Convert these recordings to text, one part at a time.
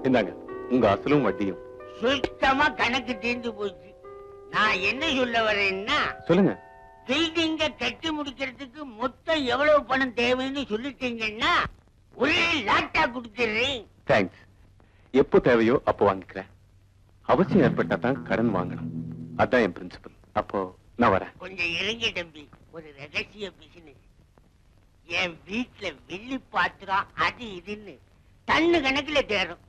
இந்தாங்க உங்க அசலும் வட்டியும். சுத்தமா கணக்கு தீர்ந்து போச்சு. நான் என்ன சொல்ல வரேன்னா, சொல்லுங்க. பில்டிங்க கட்டி முடிக்கிறதுக்கு மொத்தம் எவ்வளவு பணம் தேவைன்னு சொல்லிட்டீங்கன்னா ஒரே லாட்டா கொடுத்துறேன். தேங்க்ஸ். எப்போ தேவையோ அப்போ வாங்கிக்கிறேன். அவசியம் ஏற்பட்டா தான் கடன் வாங்கணும். அதான் என் பிரின்சிபல். அப்போ நான் வரேன். கொஞ்சம் இறங்கி தம்பி, ஒரு ரகசிய பிசினஸ். என் வீட்டுல வெள்ளி பாத்திரம் அது இதுன்னு டன்னு கணக்குல தேரும்.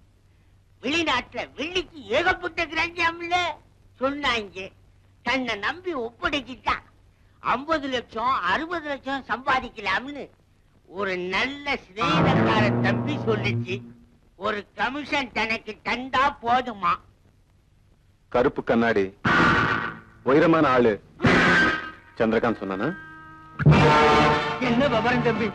வெளிநாட்டுல வெள்ளிக்கு ஏகப்பட்ட கிராஞ்சாம்ல சொன்னாங்க. தன்னை நம்பி ஒப்படைச்சிட்டான். 50 லட்சம் 60 லட்சம் சம்பாதிக்கலாம்னு ஒரு நல்ல சிநேகிதக்கார தம்பி சொல்லிச்சு. ஒரு கமிஷன் தனக்கு தந்தா போதுமா? கருப்பு கண்ணாடி உயரமான ஆளு சந்திரகாந்த் சொன்னானா? என்ன விவரம் தம்பி?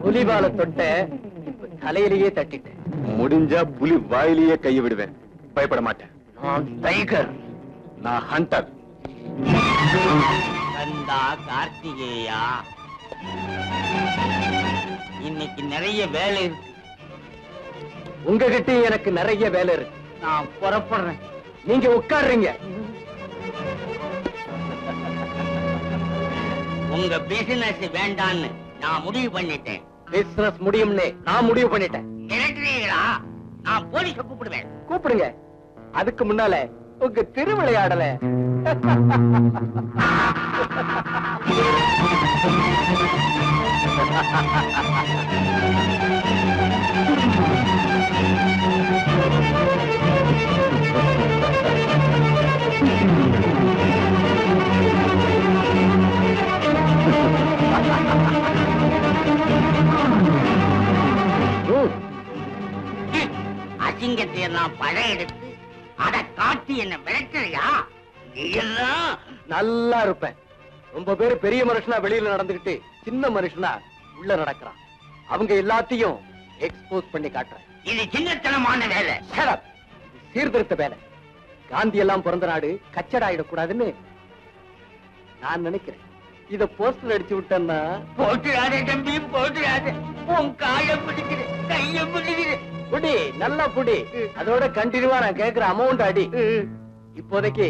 புலிபால தொட்ட தலையிலேயே தட்டிட்டேன். முடிஞ்சா புலி வாயிலேயே கையை விடுவேன். பயப்பட மாட்டேன். நான் டைகர். நான் ஹண்டர். கந்தா கார்த்திகேயா, இன்னைக்கு நிறைய வேலை இருக்கு. உங்ககிட்ட எனக்கு நிறைய வேலை இருக்கு. நான் புறப்படுறேன். நீங்க உட்காடுறீங்க. உங்க பிசினஸ் வேண்டான்னு நான் முடிவு பண்ணிட்டேன். பிசினஸ் முடியும்னு நான் முடிவு பண்ணிட்டேன். மிரட்டுறீங்களா? நான் போலீஸ கூப்பிடுவேன். கூப்பிடுங்க. அதுக்கு முன்னால உங்க திருவிளையாடல அசிங்கத்தை எல்லாம் படம் எடுத்து அத காட்டி என்ன மிரட்டுறியா? நீ எல்லாம் நல்லா இருப்பேன். ரொம்ப பேரு பெரிய மனுஷனா வெளியில நடந்துகிட்டு சின்ன மனுஷனா உள்ள நடக்கிறான். அவங்க எல்லாத்தையும் எக்ஸ்போஸ் பண்ணி காட்டுறேன். இது சின்னத்தனமான வேலை. சீர்திருத்த வேலை. காந்தி எல்லாம் பிறந்த நாடு கச்சடாயிடக்கூடாதுன்னு நான் நினைக்கிறேன். இத போஸ்டர் அடிச்சு விட்டேன்னா போட்டுறாதே தம்பி, போட்டுறாதே. உன் காய பிடிக்குது, கைய பிடிக்குது. புடி, நல்லா புடி. அதோட கண்டினியூவா நான் கேட்கிற அமௌண்ட் அடி. இப்போதைக்கு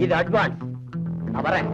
இது அட்வான்ஸ். நான் வரேன்.